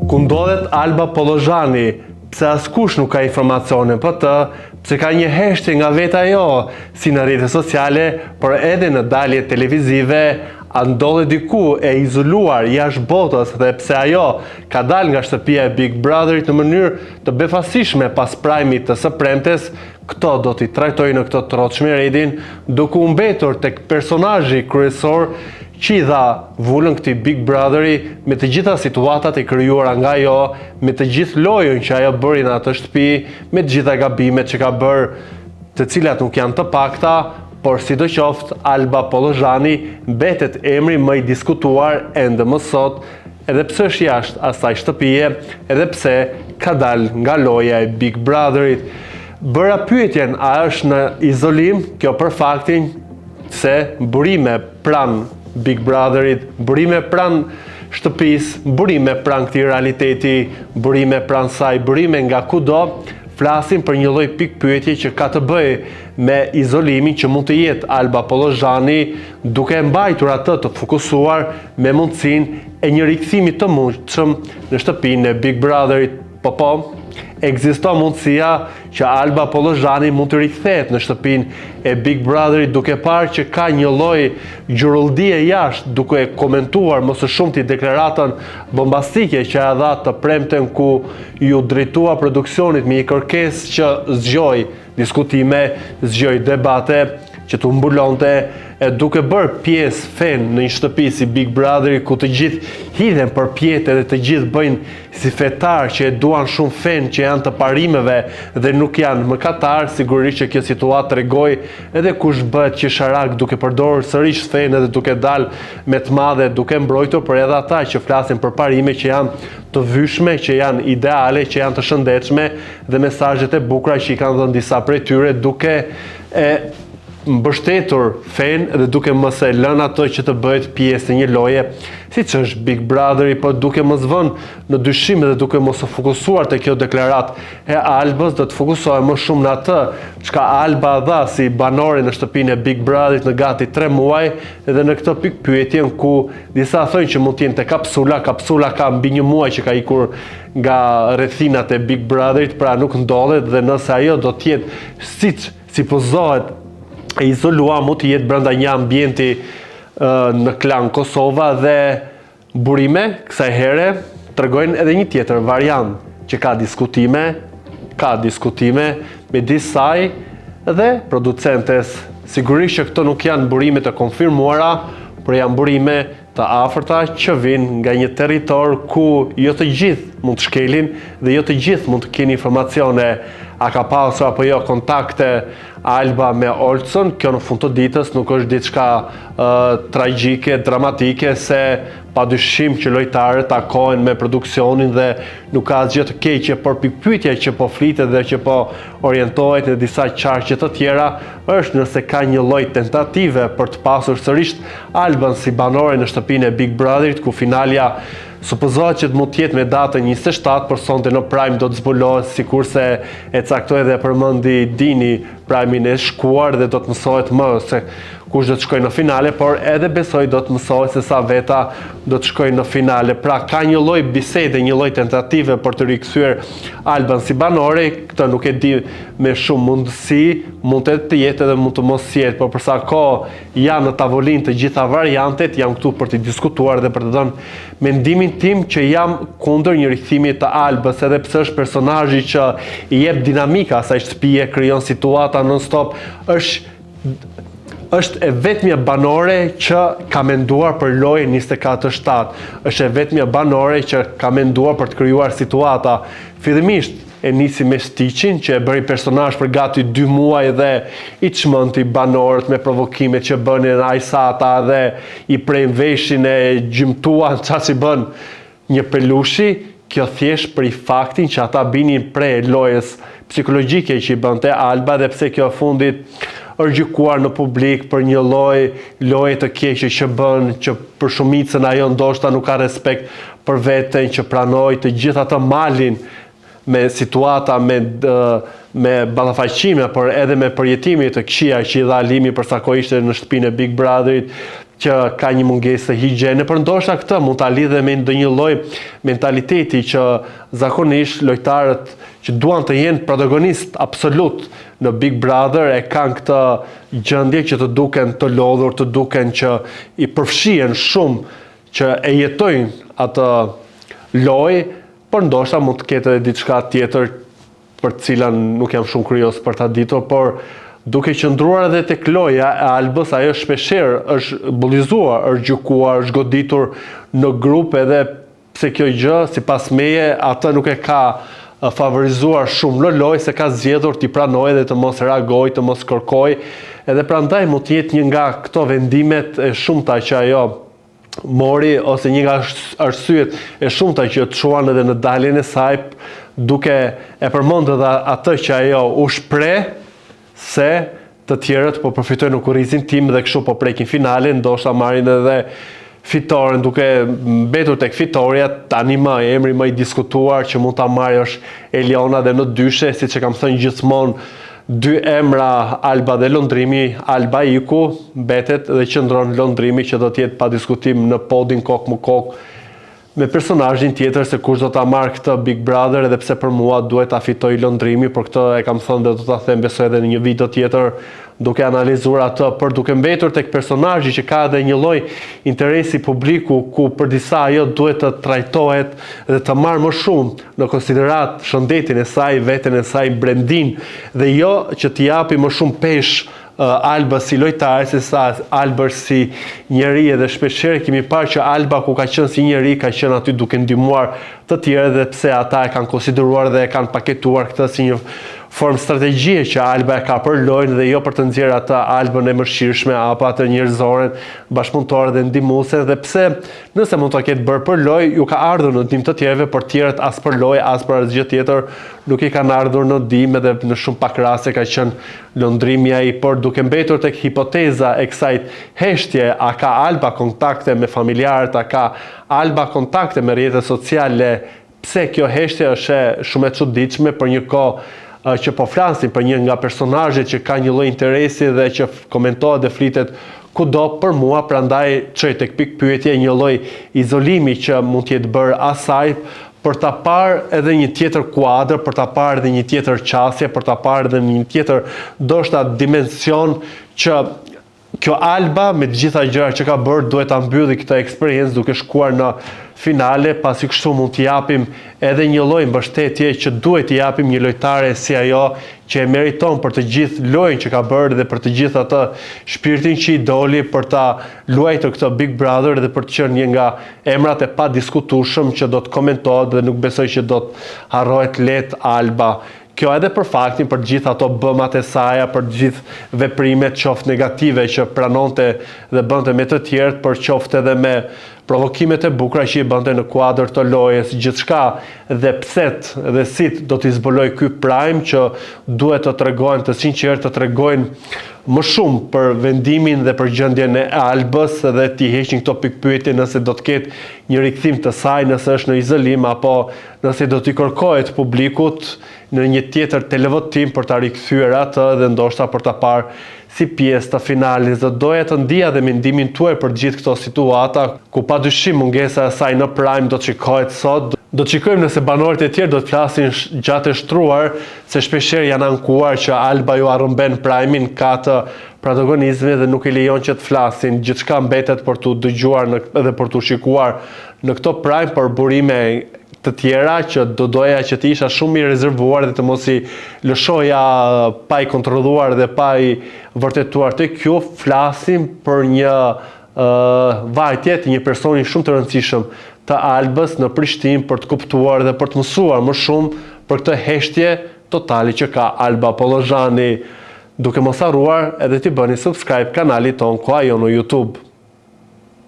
ku ndodhet Alba Pollozhani, pse askush nuk ka informacione për të, pse ka një heshtje nga vetë ajo, si në rrjetet sociale, por edhe në dalje televizive, a ndodhet diku e izoluar jashtë botës dhe pse ajo ka dalë nga shtëpia e Big Brotherit në mënyrë të befasishme pas prajmit të së premtes, këto do t'i trajtoj në këtë trotshme redin, duke u mbetur tek personazhi kryesor që i dha vullën këtij Big Brotheri me të gjitha situatat e krijuara nga ajo, me të gjithë lojën që ajo bëri në atë shtëpi, me të gjitha gabimet që ka bërë, të cilat nuk janë të pakta, por sidoqoftë Alba Pollozhani mbetet emri më i diskutuar ende më sot, edhe pse është jashtë asaj shtëpie, edhe pse ka dalë nga loja e Big Brotherit. Bëra pyetjen a është në izolim, kjo për faktin se burime pranë Big Brotherit, burime pranë shtëpisë, burime pranë këtij realiteti, burime pranë saj, burime nga kudo, flasim për një lloj pikpyetje që ka të bëjë me izolimin që mund të jetë Alba Pollozhani, duke mbajtur atë të fokusuar me mundësinë e një rikthimi të mundshëm në shtëpinë e Big Brotherit. Po, ekziston mundësia që Alba Pollozhani mund të rikthehet në shtëpinë e Big Brotherit, duke parë që ka një lloj gjurullëdie jashtë, duke komentuar më së shumti deklaratën bombastike që ia dha të premten ku ju drejtua produksionit me një kërkesë që zgjoi diskutime, zgjoi debate, që të mbulonte, e duke bërë pjesë fen në një shtëpi si Big Brotheri, ku të gjithë hidhen për pjetë dhe të gjithë bëjnë si fetar që e duan shumë fen, që janë të parimeve dhe nuk janë mëkatar, sigurisht që kjo situatë tregoj edhe kush bëhet qesharak duke përdorur sërish fen edhe duke dalë me të madhe, duke mbrojtur, por edhe ata që flasin për parime që janë të vyshme, që janë ideale, që janë të shëndetshme dhe mesazhet e bukura që i kanë dhënë disa prej tyre duke mbështetur fen dhe duke mos e lënë ato që të bëhet pjesë e një loje, siç është Big Brotheri, por duke mos vënë në dyshim dhe duke mos u fokusuar te kjo deklaratë e Albës, do të fokusohem më shumë në atë çka Alba dha si banore në shtëpinë e Big Brotherit në gati 3 muaj, dhe në këtë pikpyetjen ku disa thonë që mund të jenë te kapsula ka mbi 1 muaj që ka ikur nga rrethinat e Big Brotherit, pra nuk ndodhet, dhe nëse ajo do të jetë siç supozohet e izolua, mund të jetë brenda një ambienti në klan Kosova, dhe burime kësaj here tregojnë edhe një tjetër variant që ka diskutime midis saj dhe producentes. Sigurisht që këto nuk janë burime të konfirmuara, por janë burime të afërta që vijnë nga një territor ku jo të gjithë mund të shkelin dhe jo të gjithë mund të kenë informacione. A ka pasur apo jo kontakte Alba me Olcën? Kjo në fund të ditës nuk është diçka tragjike, dramatike, se padyshim që lojtarët takohen me produksionin dhe nuk ka asgjë të keqe, por pikpyetja që po flitet dhe që po orientohet në disa qarqe të tjera është nëse ka një lloj tentative për të pasur sërish Albën si banore në shtëpinë e Big Brotherit, ku finalja supozohet që të mund të jetë me datën 27, por sonte në Prime do të zbulohet, sikurse e caktoi dhe përmendi Dini Prime-in e shkuar, dhe do të mësohet më se kush do të shkojë në finale, por edhe besoj do të mësohet se sa veta do të shkojnë në finale. Pra ka një lloj bisede, një lloj tentative për të rikthyer Albën si banore. Këtë nuk e di me shumë mundësi, mund të jetë edhe mund të mos jetë, por për sa kohë janë në tavolinë të gjitha variantet, jam këtu për të diskutuar dhe për të dhënë mendimin tim që jam kundër një rikthimi të Albës, edhe pse është personazhi që i jep dinamika asaj shtëpie, krijon situata non-stop, është e vetmja banore që ka menduar për lojën 24/7. Është e vetmja banore që ka menduar për të krijuar situata. Fillimisht e nisi me Stiqin, që e bëri personazh për gati 2 muaj dhe i çmenti banorët me provokimet që bënin Aisata dhe i prejnë veshin e gjymtuan çfarë bën një pelushi. Kjo thjesht për i faktin që ata binin prej lojës psikologjike që i bënte Alba, dhe pse kjo fundit është gjykuar në publik për një loje të keqe që bën, që për shumicën ajo ndoshta nuk ka respekt për veten, që pranoi të gjitha të malin me situata, me ballafaqime, por edhe me përjetime të këqija që i dha Alimi për sa kohë ishte në shtëpinë e Big Brotherit, që ka një mungesë të higjiene, por ndoshta këtë mund ta lidhe me ndonjë lloj mentaliteti që zakonisht lojtarët që duan të jenë protagonist absolut në Big Brother e kanë këtë gjendje që të duken të lodhur, të duken që i përfshihen shumë që e jetojnë atë lojë, por ndoshta mund të ketë edhe diçka tjetër për të cilën nuk jam shumë kurioz për ta ditur, por duke qëndruar edhe tek loja e Albës, ajo shpeshherë është bullizuar, është gjykuar, është goditur në grup, edhe pse kjo gjë, sipas meje, atë nuk e ka favorizuar shumë në lojë, se ka zgjedhur t'i pranojë dhe të mos reagojë, të mos kërkojë, edhe prandaj mund të jetë një nga këto vendimet e shumta që ajo mori, ose një nga arsyet e shumta që të çuan edhe në daljen e saj, duke e përmendur atë që ajo u shpreh se të tjerët po përfitojnë në kurrizin tim dhe kështu po prekin finalen, ndoshta marrin edhe fitoren, duke mbetur tek fitoria. Tani më emri më i diskutuar që mund ta marrë është Eliona, dhe në dyshe, siç e kam thënë gjithmonë, dy emra, Alba dhe Londrimi. Alba iku, mbetet dhe qëndron Londrimi, që do të jetë pa diskutim në podin kokë më kokë me personazhin tjetër se kush do ta marrë këtë Big Brother, edhe pse për mua duhet ta fitoj Londrimi, por këtë e kam thënë dhe do ta them besoj edhe në një video tjetër, duke analizuar atë, por duke mbetur tek personazhi që ka edhe një lloj interesi publiku, ku për disa ajo duhet të trajtohet dhe të marrë më shumë në konsiderat shëndetin e saj, veten e saj, brendin, dhe jo që t'i japi më shumë peshë Alba si lojtare, se sa Alba si njeri, edhe shpeshherë kemi parë që Alba, ku ka qenë si njeri, ka qenë aty duke ndihmuar të tjerë, dhe pse ata e kanë konsideruar dhe e kanë paketuar këtë si një formë strategjie që Alba e ka për lojën, dhe jo për të nxjerrë atë Albën e mëshirshme apo atë njerëzoren bashkëpunëtore dhe ndihmuese, dhe pse nëse mund të ketë bërë për lojë, ju ka ardhur në ndihmë të tjerëve, por tjerët as për lojë, as për asgjë tjetër nuk i kanë ardhur në ndihmë, edhe në shumë pak raste ka qenë Londrimi ai. Por duke mbetur tek hipoteza e kësaj heshtje, a ka Alba kontakte me familjarët, a ka Alba kontakte me rrjetet sociale, pse kjo heshtje është shumë e çuditshme për një kohë që po flasim për një nga personazhet që ka një lloj interesi dhe që komentohet dhe flitet kudo, për mua prandaj çoj tek pikpyetje një lloj izolimi që mund të jetë bërë asaj për ta parë edhe një tjetër kuadër, për ta parë edhe një tjetër qasje, për ta parë edhe një tjetër ndoshta dimension, që kjo Alba me të gjitha gjërat që ka bërë duhet ta mbylli këtë eksperiencë duke shkuar në finale, pasi kështu mund t'i japim edhe një lloj mbështetje që duhet t'i japim një lojtare si ajo, që e meriton për të gjithë lojën që ka bërë dhe për të gjithë atë shpirtin që i doli për ta luajtur këtë Big Brother dhe për të qenë një nga emrat e padiskutueshëm që do të komentohet, dhe nuk besoj që do të harrohet lehtë Alba. Kjo edhe për faktin, për gjithë ato bëmat e saj, për gjithë veprimet qoftë negative që pranonte dhe bënte me të tjerët, por qoftë edhe me provokimet e bukura që i bënte në kuadër të lojës, gjithçka dhe pset dhe sit do t'i zbuloj ky Prime, që duhet të tregojnë të sinqertë, të tregojnë më shumë për vendimin dhe për gjendjen e Albës, dhe t'i heqin këto pikpyetje nëse do të ketë një rikthim të saj, nëse është në izolim apo nëse do t'i kërkohet publikut në një tjetër televotim për ta rikthyer atë dhe ndoshta për ta parë si pjesë të finalit. Do doja të ndija dhe mendimin tuaj për gjithë këto situata, ku padyshim mungesa e saj në Prime do të shikohet sot. Do të shikojmë nëse banorët e tjerë do të flasin gjatë e shtruar, se shpeshherë janë ankuar që Alba ju arrëmben Prime-in, ka të protagonizmi dhe nuk i lejon që të flasin. Gjithçka mbetet për t'u dëgjuar dhe për t'u shikuar në këto Prime, për burime të tjera që do doja që të isha shumë i rezervuar dhe të mos i lëshoja pa i kontrolluar dhe pa i vërtetuar të kjo. Flasim për një vajtje të një personi shumë të rëndësishëm të Albës në Prishtinë, për të kuptuar dhe për të mësuar më shumë për këtë heshtje totale që ka Alba Pollozhani. Duke mos harruar edhe t'i bëni subscribe kanalit ton Koha Jo në YouTube.